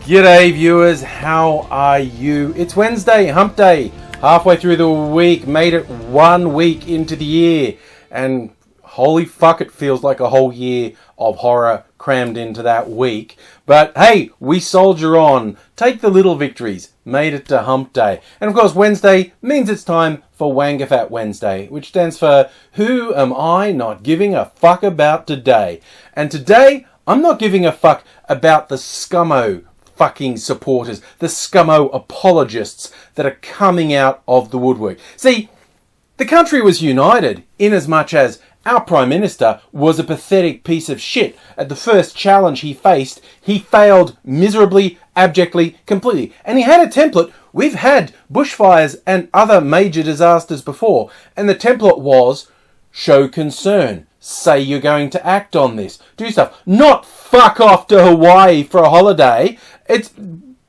G'day viewers, how are you? It's Wednesday, hump day, halfway through the week, made it 1 week into the year, and holy fuck, it feels like a whole year of horror crammed into that week. But hey, we soldier on, take the little victories, made it to hump day. And of course Wednesday means it's time for Wangafat Wednesday, which stands for Who Am I Not Giving a Fuck About Today? And today, I'm not giving a fuck about the Scummo fucking supporters, the Scummo apologists that are coming out of the woodwork. See, the country was united in as much as our Prime Minister was a pathetic piece of shit. At the first challenge he faced, he failed miserably, abjectly, completely. And he had a template. We've had bushfires and other major disasters before, and the template was show concern. Say you're going to act on this. Do stuff. Not fuck off to Hawaii for a holiday. It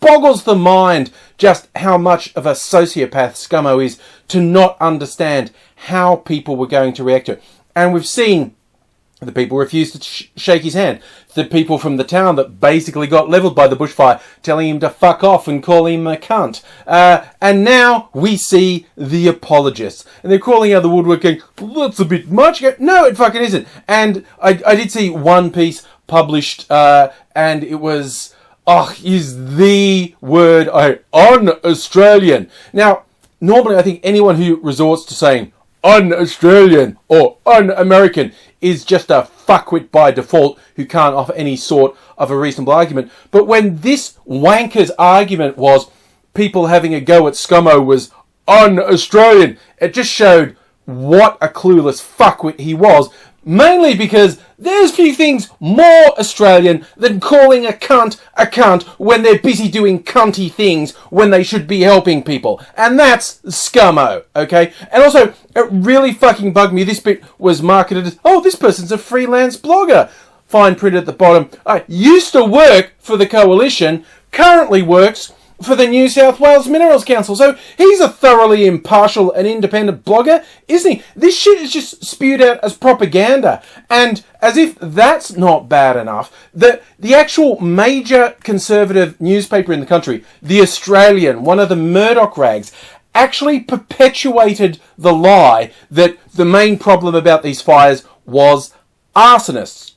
boggles the mind just how much of a sociopath Scummo is to not understand how people were going to react to it. And we've seen the people refuse to shake his hand. The people from the town that basically got levelled by the bushfire telling him to fuck off and call him a cunt. And now we see the apologists. And they're crawling out of the woodwork going, well, that's a bit much. No, it fucking isn't. And I did see one piece published and it was, is the word un-Australian. Now, normally I think anyone who resorts to saying un-Australian or un-American is just a fuckwit by default who can't offer any sort of a reasonable argument. But when this wanker's argument was people having a go at Scummo was un-Australian, it just showed what a clueless fuckwit he was. Mainly because there's few things more Australian than calling a cunt when they're busy doing cunty things when they should be helping people. And that's Scummo, okay? And also, it really fucking bugged me. This bit was marketed as, oh, this person's a freelance blogger. Fine print at the bottom. Used to work for the Coalition, currently works for the New South Wales Minerals Council. So he's a thoroughly impartial and independent blogger, isn't he? This shit is just spewed out as propaganda. And as if that's not bad enough, the actual major conservative newspaper in the country, The Australian, one of the Murdoch rags, actually perpetuated the lie that the main problem about these fires was arsonists.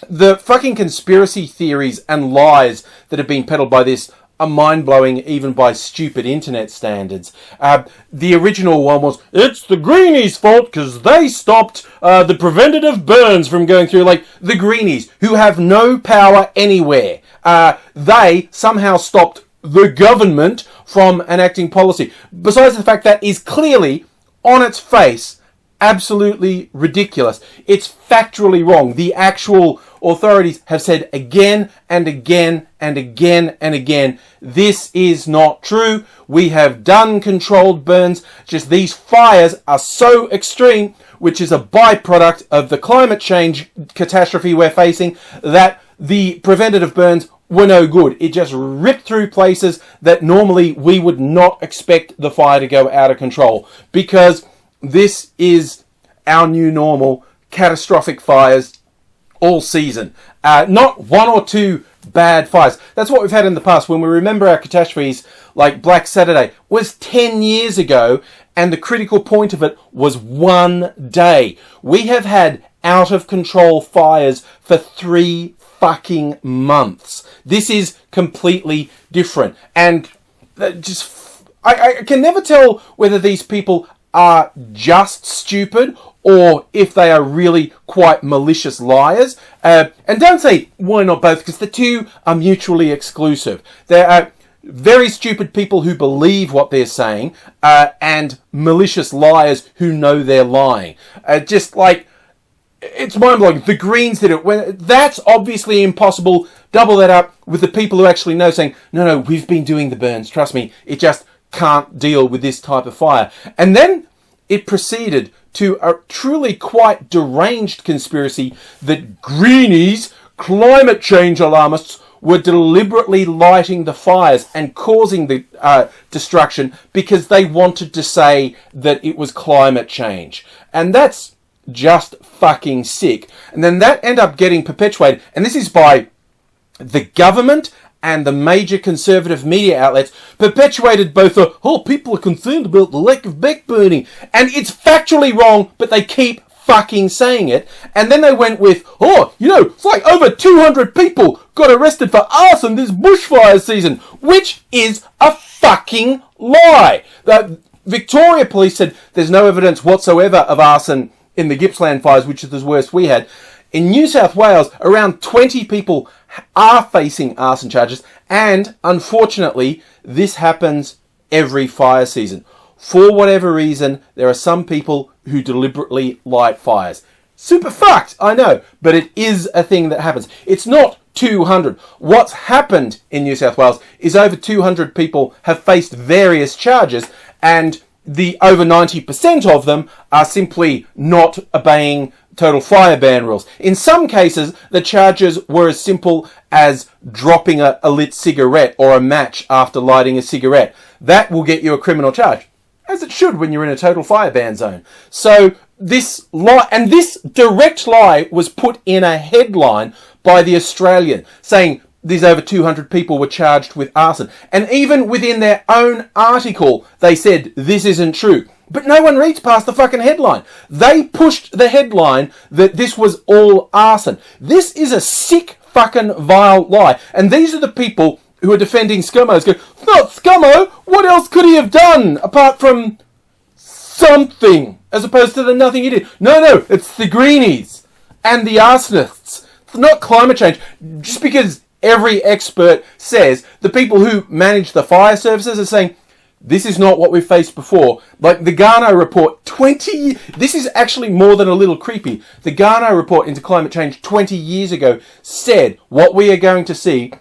The fucking conspiracy theories and lies that have been peddled by this are mind-blowing even by stupid internet standards. The original one was, it's the Greenies' fault because they stopped the preventative burns from going through. Like, the Greenies, who have no power anywhere, they somehow stopped the government from enacting policy. Besides the fact that is clearly, on its face, absolutely ridiculous. It's factually wrong. The actual authorities have said again and again and again and again, this is not true. We have done controlled burns. Just these fires are so extreme, which is a byproduct of the climate change catastrophe we're facing, that the preventative burns were no good. It just ripped through places that normally we would not expect the fire to go out of control, because this is our new normal, catastrophic fires all season. Not one or two bad fires. That's what we've had in the past. When we remember our catastrophes, like Black Saturday, was 10 years ago, and the critical point of it was 1 day. We have had out-of-control fires for 3 fucking months. This is completely different. And I can never tell whether these people are just stupid or if they are really quite malicious liars. And don't say, why not both? Because the two are mutually exclusive. There are very stupid people who believe what they're saying, and malicious liars who know they're lying. Just like, it's mind-blowing. The Greens did it. That's obviously impossible. Double that up with the people who actually know, saying, no, we've been doing the burns. Trust me, it just can't deal with this type of fire. And then it proceeded to a truly quite deranged conspiracy that Greenies, climate change alarmists, were deliberately lighting the fires and causing the destruction because they wanted to say that it was climate change. And that's just fucking sick. And then that ended up getting perpetuated. And this is by the government and the major conservative media outlets perpetuated both people are concerned about the lack of backburning, and it's factually wrong, but they keep fucking saying it. And then they went with, it's like over 200 people got arrested for arson this bushfire season, which is a fucking lie. The Victoria Police said there's no evidence whatsoever of arson in the Gippsland fires, which is the worst we had. In New South Wales, around 20 people are facing arson charges, and unfortunately, this happens every fire season. For whatever reason, there are some people who deliberately light fires. Super fucked, I know, but it is a thing that happens. It's not 200. What's happened in New South Wales is over 200 people have faced various charges, and the over 90% of them are simply not obeying total fire ban rules. In some cases, the charges were as simple as dropping a lit cigarette or a match after lighting a cigarette. That will get you a criminal charge, as it should when you're in a total fire ban zone. So this lie, and this direct lie, was put in a headline by The Australian saying these over 200 people were charged with arson. And even within their own article, they said this isn't true. But no one reads past the fucking headline. They pushed the headline that this was all arson. This is a sick fucking vile lie. And these are the people who are defending Scummo. Go, it's not Scummo. What else could he have done apart from something, as opposed to the nothing he did? No, it's the greenies and the arsonists. It's not climate change. Just because every expert says, the people who manage the fire services are saying, this is not what we've faced before. Like the Garneau report, this is actually more than a little creepy. The Garneau report into climate change 20 years ago said what we are going to see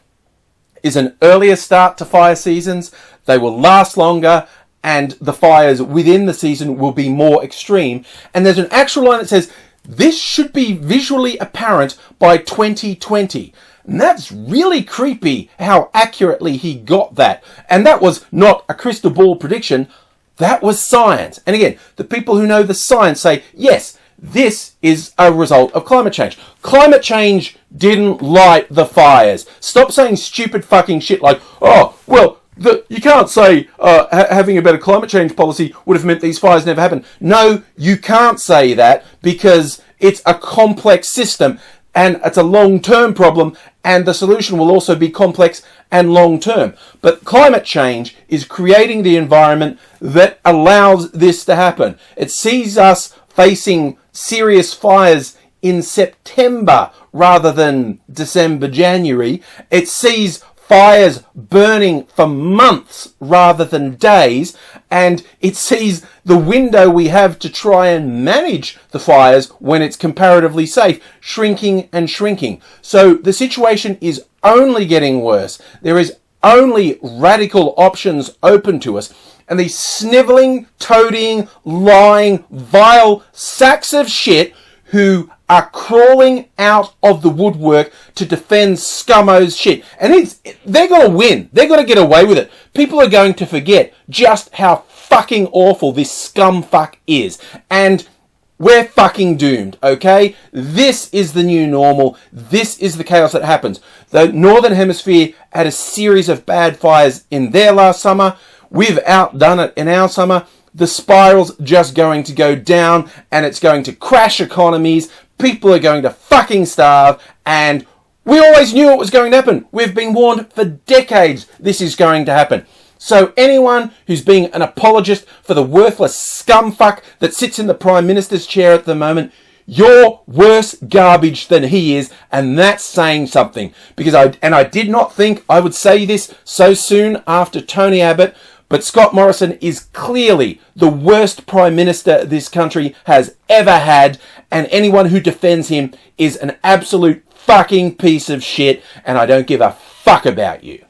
is an earlier start to fire seasons. They will last longer, and the fires within the season will be more extreme. And there's an actual line that says, this should be visually apparent by 2020. And that's really creepy how accurately he got that. And that was not a crystal ball prediction. That was science. And again, the people who know the science say, yes, this is a result of climate change. Climate change didn't light the fires. Stop saying stupid fucking shit like, you can't say having a better climate change policy would have meant these fires never happened. No, you can't say that, because it's a complex system and it's a long-term problem, and the solution will also be complex and long-term. But climate change is creating the environment that allows this to happen. It sees us facing serious fires in September rather than December, January. It sees fires burning for months rather than days, and it sees the window we have to try and manage the fires when it's comparatively safe shrinking and shrinking. So the situation is only getting worse. There is only radical options open to us, and these snivelling, toadying, lying, vile sacks of shit who are crawling out of the woodwork to defend Scummo's shit. And they're going to win. They're going to get away with it. People are going to forget just how fucking awful this scumfuck is. And we're fucking doomed, okay? This is the new normal. This is the chaos that happens. The Northern Hemisphere had a series of bad fires in their last summer. We've outdone it in our summer. The spiral's just going to go down, and it's going to crash economies. People are going to fucking starve, and we always knew it was going to happen. We've been warned for decades this is going to happen. So anyone who's being an apologist for the worthless scumfuck that sits in the Prime Minister's chair at the moment, you're worse garbage than he is, and that's saying something. Because I did not think I would say this so soon after Tony Abbott, but Scott Morrison is clearly the worst Prime Minister this country has ever had, and anyone who defends him is an absolute fucking piece of shit, and I don't give a fuck about you.